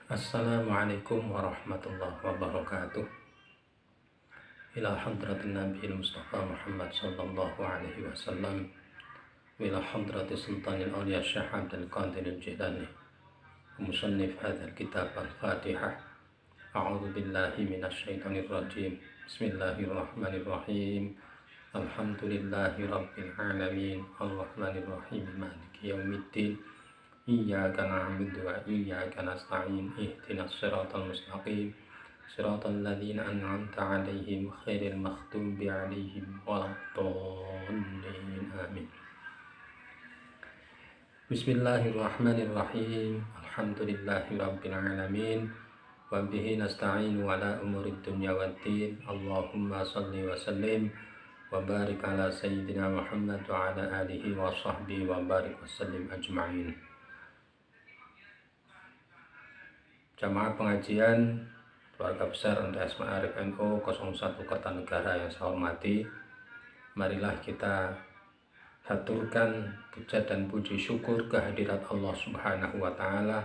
Assalamualaikum warahmatullahi wabarakatuh. Ila hadratin Nabiil Mustafa Muhammad sallallahu alaihi wasallam. Ila hadrati Sultanil Auliya Syekh Abdul Qadir Al-Jilani. Musannif hadzal kitab Al-Fatihah. A'udzu billahi minasy syaithanir rajim. Bismillahirrahmanirrahim. Alhamdulillahi rabbil alamin. Arrahmanir rahim. Maliki yaumiddin. Iyyaka na'budu wa iyyaka nasta'in ihdinas siratal mustaqim siratal ladzina an'amta 'alaihim ghairil maghdubi 'alaihim waladdallin amin. Bismillahirrahmanirrahim. Alhamdulillahi rabbil alamin wa bihi nasta'inu 'ala umurid dunya waddin. Allahumma shalli wa sallim wa barik 'ala sayyidina Muhammad wa 'ala alihi wa sahbihi wa barik wa sallim ajma'in. Jamaah pengajian Keluarga Besar NTS Ma'arif NU 01 Kertanegara yang saya hormati, marilah kita haturkan puja dan puji syukur kehadirat Allah Subhanahu wa Ta'ala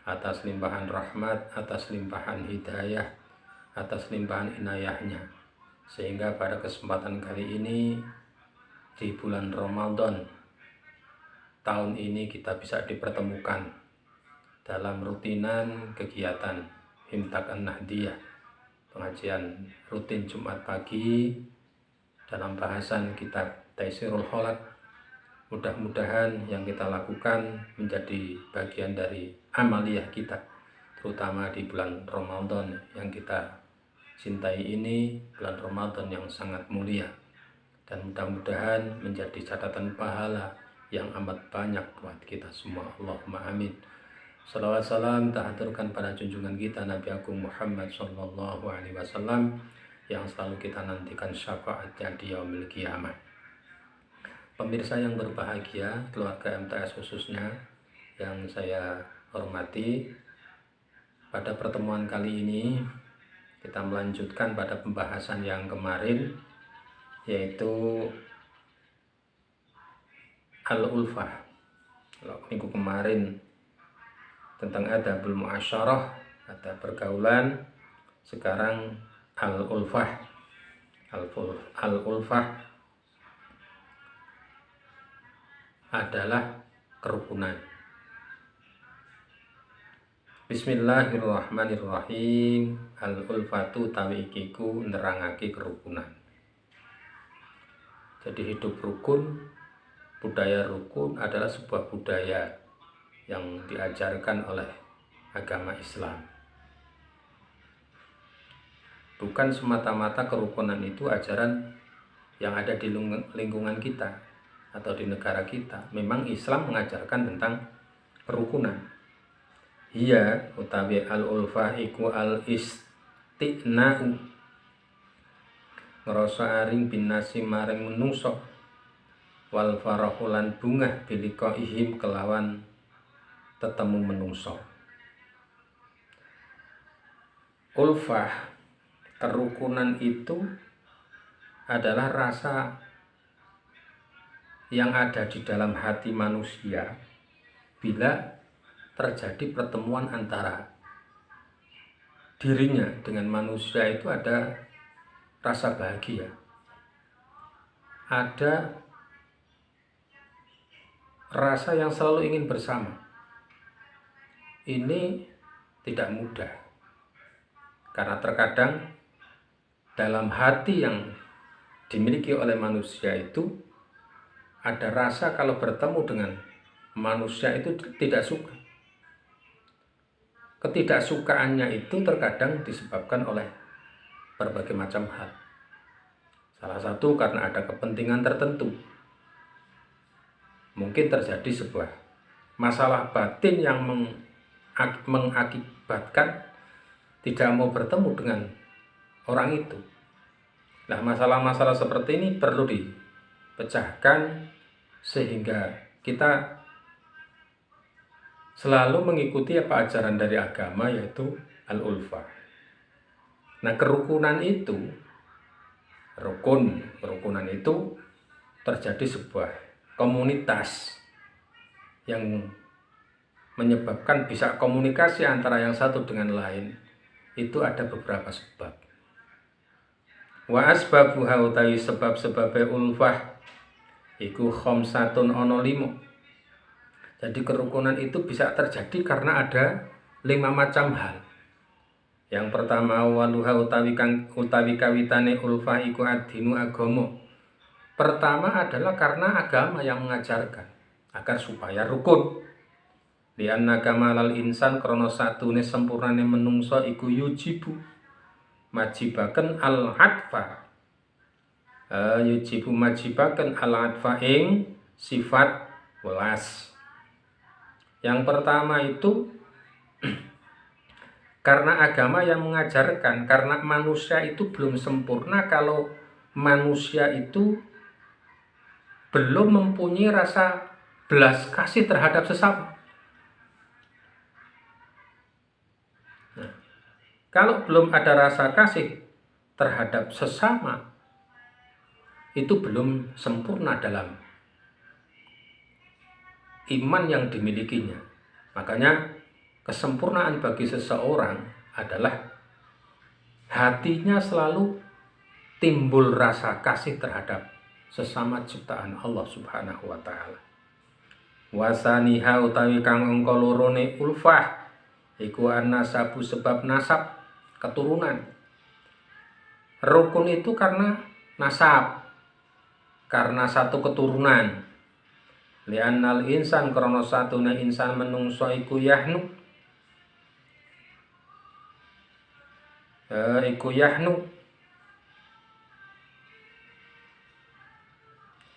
atas limpahan rahmat, atas limpahan hidayah, atas limpahan inayahnya, sehingga pada kesempatan kali ini di bulan Ramadan tahun ini kita bisa dipertemukan dalam rutinan kegiatan Himtak An-Nahdiyah, pengajian rutin Jumat pagi dalam bahasan kitab Taisirul Kholaq. Mudah-mudahan yang kita lakukan menjadi bagian dari amaliyah kita, terutama di bulan Ramadan yang kita cintai ini, bulan Ramadan yang sangat mulia, dan mudah-mudahan menjadi catatan pahala yang amat banyak buat kita semua. Allahumma amin. Salawat salam tahaturkan pada junjungan kita Nabi Agung Muhammad sallallahu alaihi wasallam yang selalu kita nantikan syafaatnya di yaumil qiyamah. Pemirsa yang berbahagia, keluarga MTS khususnya yang saya hormati, pada pertemuan kali ini kita melanjutkan pada pembahasan yang kemarin, yaitu Al-Ulfah. Minggu kemarin tentang adabul muasyarah, ada pergaulan. Sekarang al-ulfah. Al-ulfah adalah kerukunan. Bismillahirrahmanirrahim. Al-ulfatu tawikiku nerangake kerukunan. Jadi hidup rukun, budaya rukun adalah sebuah budaya yang diajarkan oleh agama Islam. Bukan semata-mata kerukunan itu ajaran yang ada di lingkungan kita atau di negara kita. Memang Islam mengajarkan tentang kerukunan. Hiya utawi al-ulfah iku al-istina'u, ngrasa aring binasi maring menungso, wal farahulan bungah biliqaihim kelawan tetemu menungso. Ulfah, kerukunan itu adalah rasa yang ada di dalam hati manusia bila terjadi pertemuan antara dirinya dengan manusia. Itu ada rasa bahagia, ada rasa yang selalu ingin bersama. Ini tidak mudah, karena terkadang dalam hati yang dimiliki oleh manusia itu ada rasa kalau bertemu dengan manusia itu tidak suka. Ketidaksukaannya itu terkadang disebabkan oleh berbagai macam hal. Salah satu karena ada kepentingan tertentu. Mungkin terjadi sebuah masalah batin yang mengakibatkan tidak mau bertemu dengan orang itu. Nah, masalah-masalah seperti ini perlu dipecahkan sehingga kita selalu mengikuti apa ajaran dari agama, yaitu al-ulfah. Nah, kerukunan itu terjadi sebuah komunitas yang menyebabkan bisa komunikasi antara yang satu dengan lain, itu ada beberapa sebab. Wa asbabuha utawi sebab-sebabe ulfah iku khamsatun ana 5. Jadi kerukunan itu bisa terjadi karena ada 5 macam hal. Yang pertama, waluha utawi kawitane ulfah iku adinu agama. Pertama adalah karena agama yang mengajarkan agar supaya rukun. Lianna kamalal insan krana satune sempurnane menungso iku yujibu majibaken al-adfa. Yujibu majibaken al-adfa ing sifat welas. Yang pertama itu karena agama yang mengajarkan, karena manusia itu belum sempurna kalau manusia itu belum mempunyai rasa belas kasih terhadap sesama. Nah, kalau belum ada rasa kasih terhadap sesama, itu belum sempurna dalam iman yang dimilikinya. Makanya kesempurnaan bagi seseorang adalah hatinya selalu timbul rasa kasih terhadap sesama ciptaan Allah Subhanahu wa taala. Wasaniha utawi kang angka lorone ulfah iku an-nasabu sebab nasab keturunan. Rukun itu karena nasab, karena satu keturunan. Li'annal insan krana satune insan menungso iku yahnu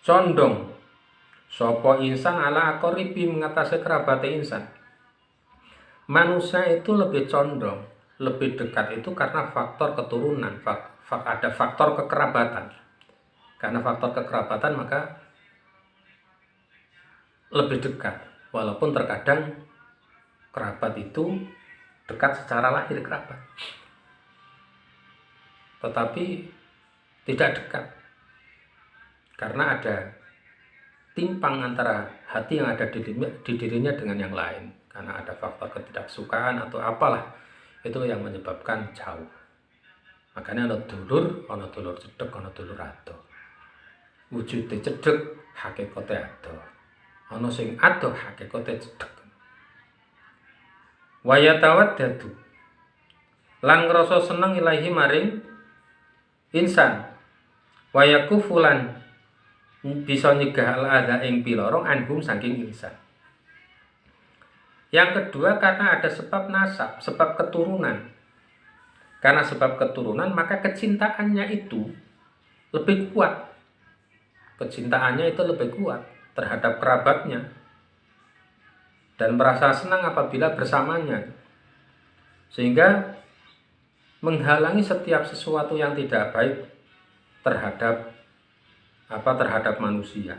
condong sapa insan ala aqribi mengatasi kerabate insan. Manusia itu lebih condong, lebih dekat itu karena faktor keturunan, ada faktor kekerabatan. Karena faktor kekerabatan maka lebih dekat. Walaupun terkadang kerabat itu dekat secara lahir kerabat, tetapi tidak dekat karena ada timpang antara hati yang ada di dirinya dengan yang lain, karena ada faktor ketidaksukaan atau apalah itu yang menyebabkan jauh. Makanya ana dulur cedhek, ana dulur adoh. Wujude cedhek, hakikate adoh. Ana sing adoh, hakikate cedhek. Wa yatawaddadu lan ngrasa seneng ilahi maring insan. Wa yakufulan bisa nyegah al-adha ing pilorong anhum saking insan. Yang kedua karena ada sebab nasab, sebab keturunan. Karena sebab keturunan maka kecintaannya itu lebih kuat. Kecintaannya itu lebih kuat terhadap kerabatnya dan merasa senang apabila bersamanya. Sehingga menghalangi setiap sesuatu yang tidak baik terhadap manusia.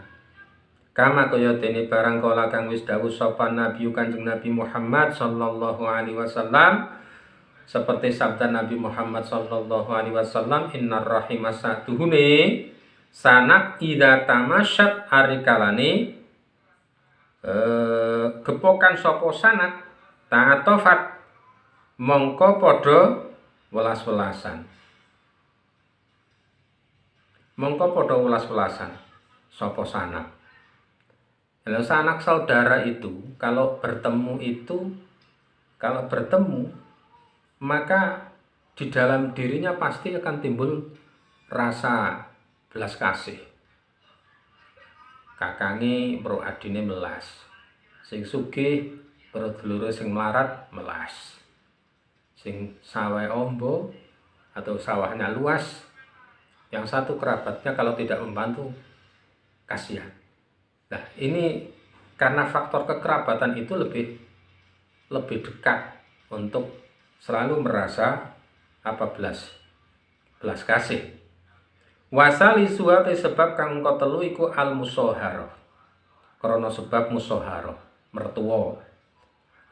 Kama kaya dene barang kala kang wis dawuh sapa Nabi Kanjeng Nabi Muhammad sallallahu alaihi wasallam, seperti sabda Nabi Muhammad sallallahu alaihi wasallam, innar rahimah saduhune sanak idza tamasyat arikalane gepokan sapa sanak ta'atofat mongko padha welas-welasan. Mongko padha welas-welasan sapa sanak. Kalau sanak saudara itu kalau bertemu maka di dalam dirinya pasti akan timbul rasa belas kasih. Kakange pro adine melas, sing sugih pro dulure sing melarat melas, sing sawah ombo atau sawahnya luas, yang satu kerabatnya kalau tidak membantu kasihan. Nah, ini karena faktor kekerabatan itu lebih dekat untuk selalu merasa belas kasih. Wasali suwate sebab kang telu iku al musoharah. Krana sebab musoharah, mertua.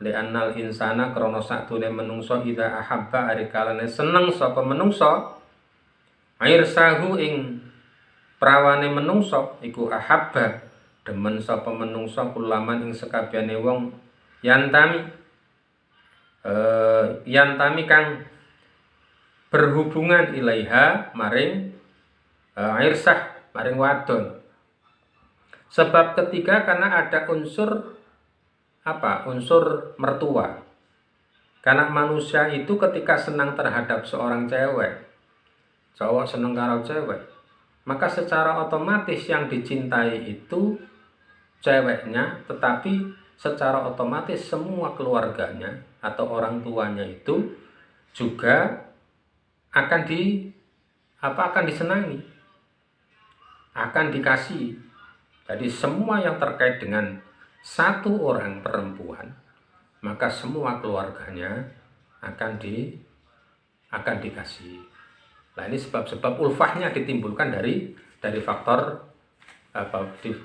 Li'annal insana krana sakdune menungso idza ahabba arikalane seneng sapa menungso air sahu ing prawane menungso iku ahabba demen sapa menungso kulaman ing sekabehane wong yantami yantami kang berhubungan ilaiha maring irsah maring wadon. Sebab ketiga karena ada unsur unsur mertua. Karena manusia itu ketika senang terhadap seorang cewek, cowok senang karo cewek, maka secara otomatis yang dicintai itu ceweknya, tetapi secara otomatis semua keluarganya atau orang tuanya itu juga akan disenangi, akan dikasih. Jadi semua yang terkait dengan satu orang perempuan, maka semua keluarganya akan dikasih. Nah, ini sebab-sebab ulfahnya ditimbulkan dari faktor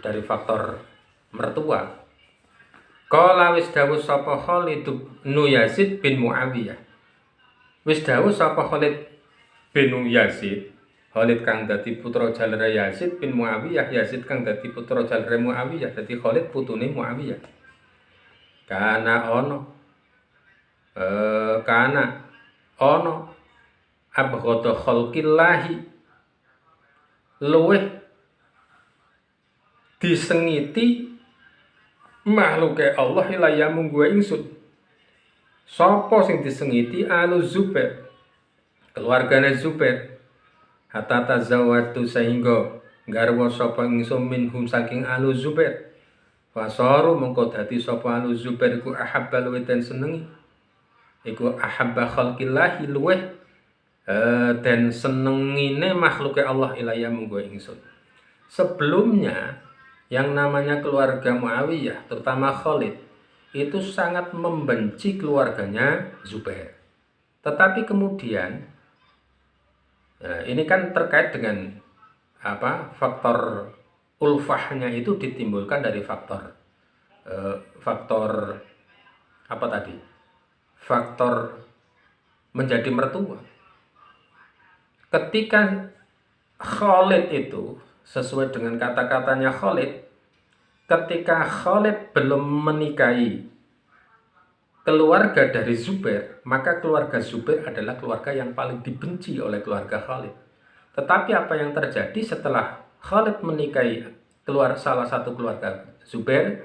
dari faktor mertua. Qala wis dawuh sapa Khalid bin Yazid bin Muawiyah. Wis dawuh sapa Khalid bin Yazid, Khalid kang dadi putra jalare Yazid bin Muawiyah, Yazid kang dadi putra jalare Muawiyah, dadi Khalid putune Muawiyah. Kana abghadha khalqillahi, luweh disengiti makhluke Allah ilaya munggu ingsun. Sapa sing disengiti? Alu Zubair, keluargane Zubair. Hatta tazawwatu, sehingga garwa sapa ingsun minhum saking Alu Zubair. Fasaru mengko dadi sapa Alu Zubair iku ahabba luwih den senengi, iku ahabba khalqillahi luweh dan senengine makhluke Allah ilaya munggo ingsun. Sebelumnya yang namanya keluarga Muawiyah, terutama Khalid, itu sangat membenci keluarganya Zubair. Tetapi kemudian ini kan terkait dengan faktor ulfahnya itu ditimbulkan dari faktor faktor menjadi mertua. Ketika Khalid itu sesuai dengan kata-katanya Khalid, ketika Khalid belum menikahi keluarga dari Zubair, maka keluarga Zubair adalah keluarga yang paling dibenci oleh keluarga Khalid. Tetapi apa yang terjadi setelah Khalid menikahi salah satu keluarga Zubair,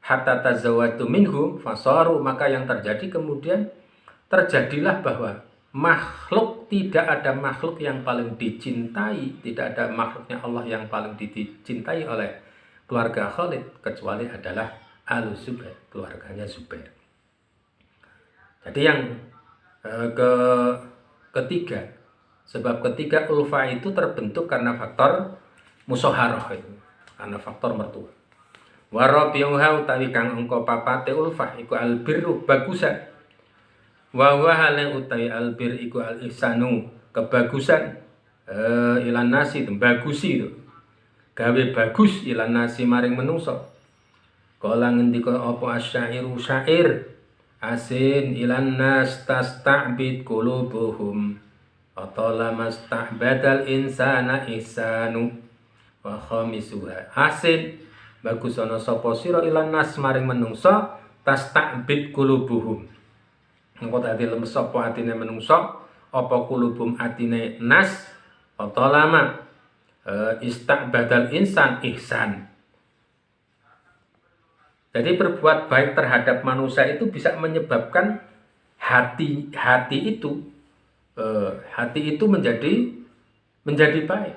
hatta tazawwatu minhum fasaru, maka yang terjadi kemudian terjadilah bahwa tidak ada makhluk yang paling dicintai, tidak ada makhluknya Allah yang paling dicintai oleh keluarga Khalid kecuali adalah Alu Zubair, keluarganya Zubair. Jadi yang ketiga, sebab ketiga ulfa itu terbentuk karena faktor musoharoh itu, karena faktor mertua. Warabiuha utawi kang engko papate ulfah iku albirru bagusan. Wa huwa hale utawi albir iku al ihsanu kebagusan ilan nasi bagusi itu. Gawe bagus ilan nasi maring menungso. Kala ngendika apa asyairu syair, asin ilan nas tasta'bid qulubuhum atala masta'badal insana ihsanu wa khamisuha. Asin bagus ana sapa sira ilan nas maring menungso tasta'bid qulubuhum. Engko dadi lemes sapa atine menungso apa kulubum atine nas atolama istabadal insan ihsan. Jadi berbuat baik terhadap manusia itu bisa menyebabkan hati itu menjadi baik.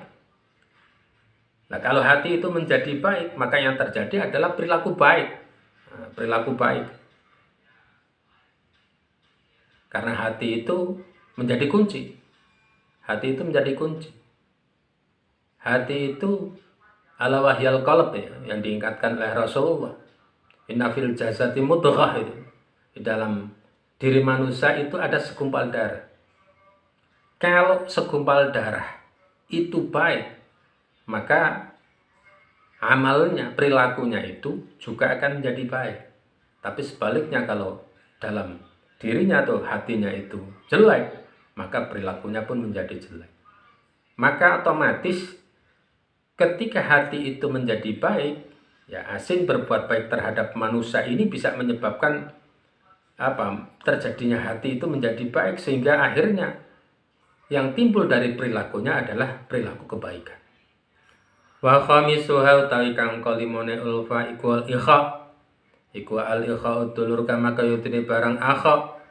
Nah, kalau hati itu menjadi baik, maka yang terjadi adalah perilaku baik. Perilaku baik. Karena hati itu menjadi kunci. Hati itu menjadi kunci. Hati itu ala wahyal qalb ya, yang diingatkan oleh Rasulullah. Inna fil jasati mudghah itu. Di dalam diri manusia itu ada segumpal darah. Kalau segumpal darah itu baik, maka amalnya, perilakunya itu juga akan menjadi baik. Tapi sebaliknya kalau dalam dirinya atau hatinya itu jelek, maka perilakunya pun menjadi jelek. Maka otomatis ketika hati itu menjadi baik, Ya, asing berbuat baik terhadap manusia ini bisa menyebabkan terjadinya hati itu menjadi baik, sehingga akhirnya yang timbul dari perilakunya adalah perilaku kebaikan. Wa khamisuha utawi kang kalimane ulfa iku al-ikha dulur kama kayutine barang akha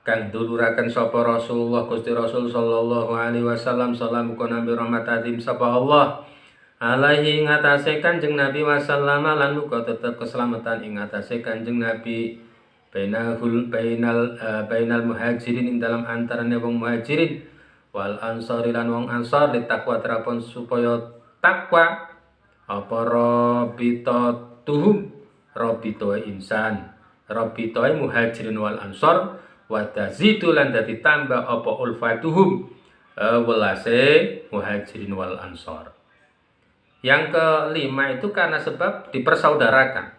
kang duluraken sapa Rasulullah Gusti Rasul sallallahu alaihi wasallam salam nabi rahmat azim sapa Allah alaihi ngatasé Kanjeng Nabi wasallam lan muga tetep keselamatan ing ngatasé Kanjeng Nabi bainal muhajirin ing dalam antarane wong muhajirin wal ansari lan wong ansar ditakwa terapun supaya takwa apa rabitoe insan rabitoe muhajirin wal ansar wa tazidu lan dadi tambah apa ulfatuhum welase muhajirin wal ansar. Yang kelima itu karena sebab dipersaudarakan,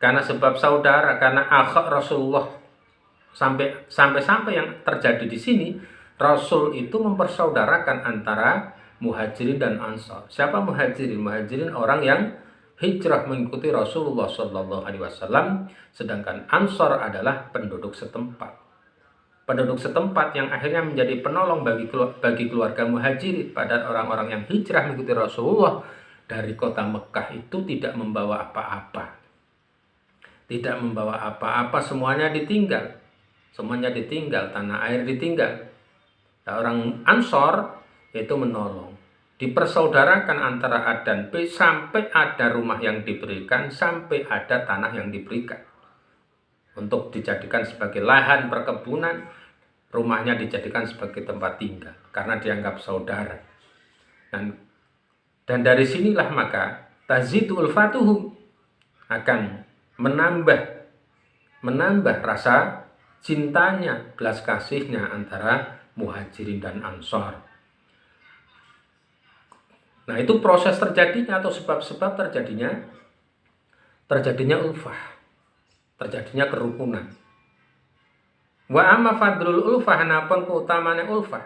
karena sebab saudara, karena akh Rasulullah. Sampai yang terjadi di sini, Rasul itu mempersaudarakan antara muhajirin dan ansar. Siapa muhajirin? Muhajirin orang yang hijrah mengikuti Rasulullah Shallallahu Alaihi Wasallam, sedangkan ansar adalah penduduk setempat. Penduduk setempat yang akhirnya menjadi penolong bagi keluarga muhajirin. Padahal orang-orang yang hijrah mengikuti Rasulullah dari kota Mekah itu tidak membawa apa-apa. Tidak membawa apa-apa, semuanya ditinggal. Semuanya ditinggal, tanah air ditinggal. Nah, orang ansar itu menolong. Dipersaudarakan antara A dan B sampai ada rumah yang diberikan, sampai ada tanah yang diberikan. Untuk dijadikan sebagai lahan perkebunan, rumahnya dijadikan sebagai tempat tinggal karena dianggap saudara. Dan dari sinilah maka tazidu ulfatuhum akan menambah rasa cintanya, belas kasihnya antara muhajirin dan ansar. Nah, itu proses terjadinya atau sebab-sebab terjadinya ulfah, terjadinya kerukunan. Wa amma fadlul ulfah, napun keutamaane ulfah,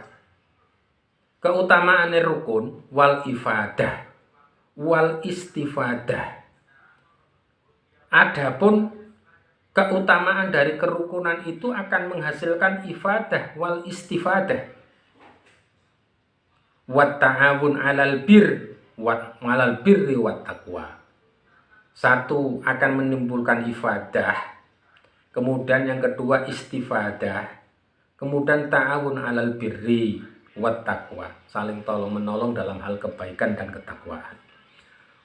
keutamaane rukun wal ifadah wal istifadah. Adapun keutamaan dari kerukunan itu akan menghasilkan ifadah wal istifadah. Wat ta'awun 'alal birri wat taqwa. Satu akan menimbulkan ifadah, kemudian yang kedua istifadah, kemudian ta'awun 'alal birri wat taqwa, saling tolong menolong dalam hal kebaikan dan ketakwaan.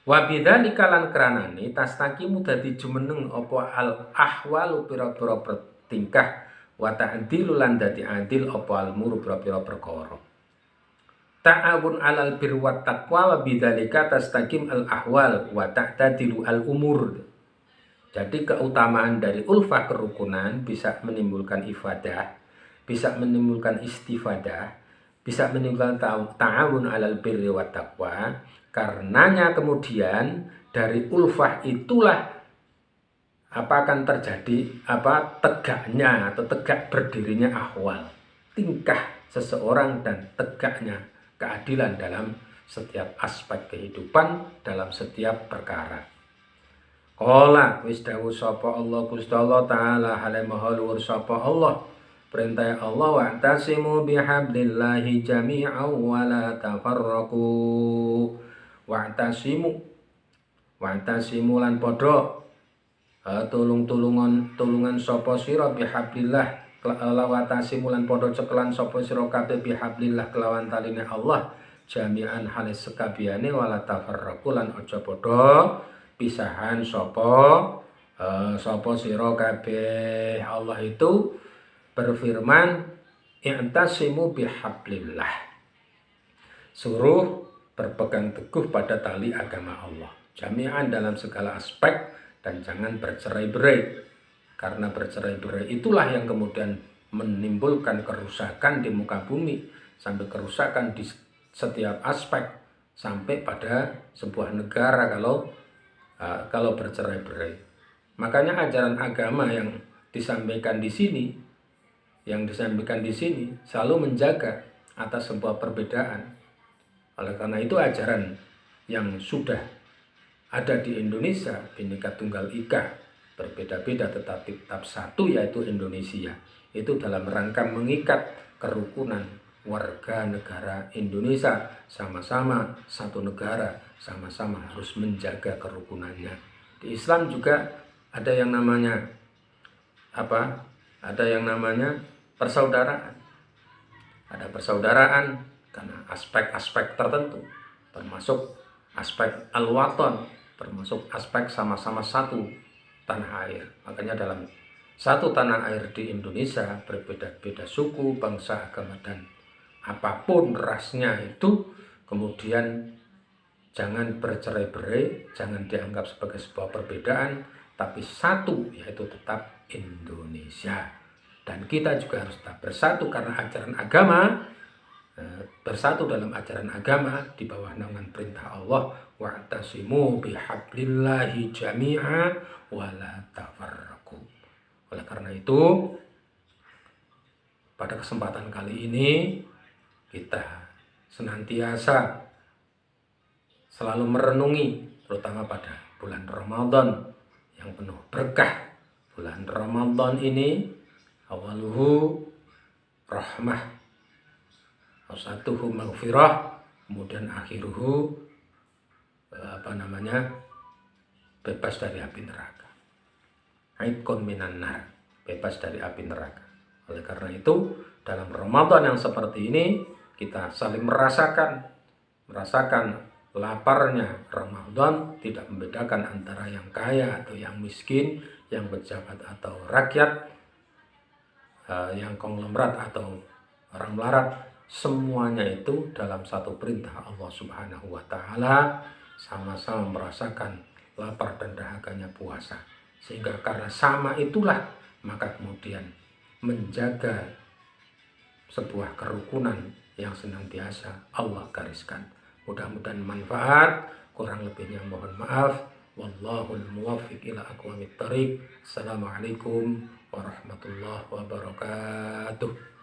Wa bidzalika lan kranane tastaqimu dadi jumeneng apa al ahwalu pira-pira tingkah wa ta'dilu lan dadi adil apa al muru pira-pira perkara. Ta'awun 'alal birri wat taqwa wa bidzalika tastaqim al ahwal wa ta'tadilu al umur. Jadi keutamaan dari ulfah kerukunan bisa menimbulkan ifadah, bisa menimbulkan istifadah, bisa menimbulkan ta'awun 'alal birri wat taqwa. Karenanya kemudian dari ulfah itulah akan terjadi tegaknya atau tegak berdirinya ahwal, tingkah seseorang dan tegaknya keadilan dalam setiap aspek kehidupan, dalam setiap perkara. Qala wis dawuh sapa Allah Gusti Allah taala hale maha luhur sapa Allah, perintah Allah wa'tasimu bihablillahi jami'an wa la tafarraqu. Wa'tasimu lan padha tulungan sapa sira bihablillah, lawatasimu lan padha cekelan sapa sira kabeh bihablillah kelawan taline Allah jami'an halis sekabehane wala tafarraqu lan aja padha pisahan sapa sira kabeh. Allah itu berfirman i'tasimu bihablillah, suruh berpegang teguh pada tali agama Allah jami'an dalam segala aspek, dan jangan bercerai-berai, karena bercerai-berai itulah yang kemudian menimbulkan kerusakan di muka bumi, sampai kerusakan di setiap aspek, sampai pada sebuah negara kalau bercerai-berai. Makanya ajaran agama yang disampaikan di sini selalu menjaga atas sebuah perbedaan. Oleh karena itu ajaran yang sudah ada di Indonesia, Bhinneka Tunggal Ika, berbeda-beda tetapi tetap satu, yaitu Indonesia. Itu dalam rangka mengikat kerukunan warga negara Indonesia, sama-sama satu negara, sama-sama harus menjaga kerukunannya. Di Islam juga ada yang namanya apa? Ada yang namanya persaudaraan. Ada persaudaraan karena aspek-aspek tertentu, termasuk aspek al-waton, termasuk aspek sama-sama satu tanah air. Makanya dalam satu tanah air di Indonesia berbeda-beda suku, bangsa, agama, dan apapun rasnya itu, kemudian jangan bercerai-berai, jangan dianggap sebagai sebuah perbedaan, tapi satu, yaitu tetap Indonesia. Dan kita juga harus tetap bersatu karena ajaran agama, bersatu dalam ajaran agama di bawah naungan perintah Allah, wa'tasimu bihablillahi jami'a wa la tafarraqu. Oleh karena itu, pada kesempatan kali ini kita senantiasa selalu merenungi, terutama pada bulan Ramadan yang penuh berkah. Bulan Ramadan ini awaluhu rahmah, awsatuhu maghfirah, kemudian akhiruhu bebas dari api neraka. Aidkun minan nar, bebas dari api neraka. Oleh karena itu, dalam Ramadan yang seperti ini kita saling merasakan laparnya Ramadan, tidak membedakan antara yang kaya atau yang miskin, yang pejabat atau rakyat, yang konglomerat atau orang melarat. Semuanya itu dalam satu perintah Allah Subhanahu wa Ta'ala, sama-sama merasakan lapar dan dahaganya puasa. Sehingga karena sama itulah, maka kemudian menjaga sebuah kerukunan yang senantiasa Allah gariskan. Mudah-mudahan manfaat, kurang lebihnya mohon maaf. Wallahul muwaffiq ila aqwamit thariq. Assalamualaikum warahmatullahi wabarakatuh.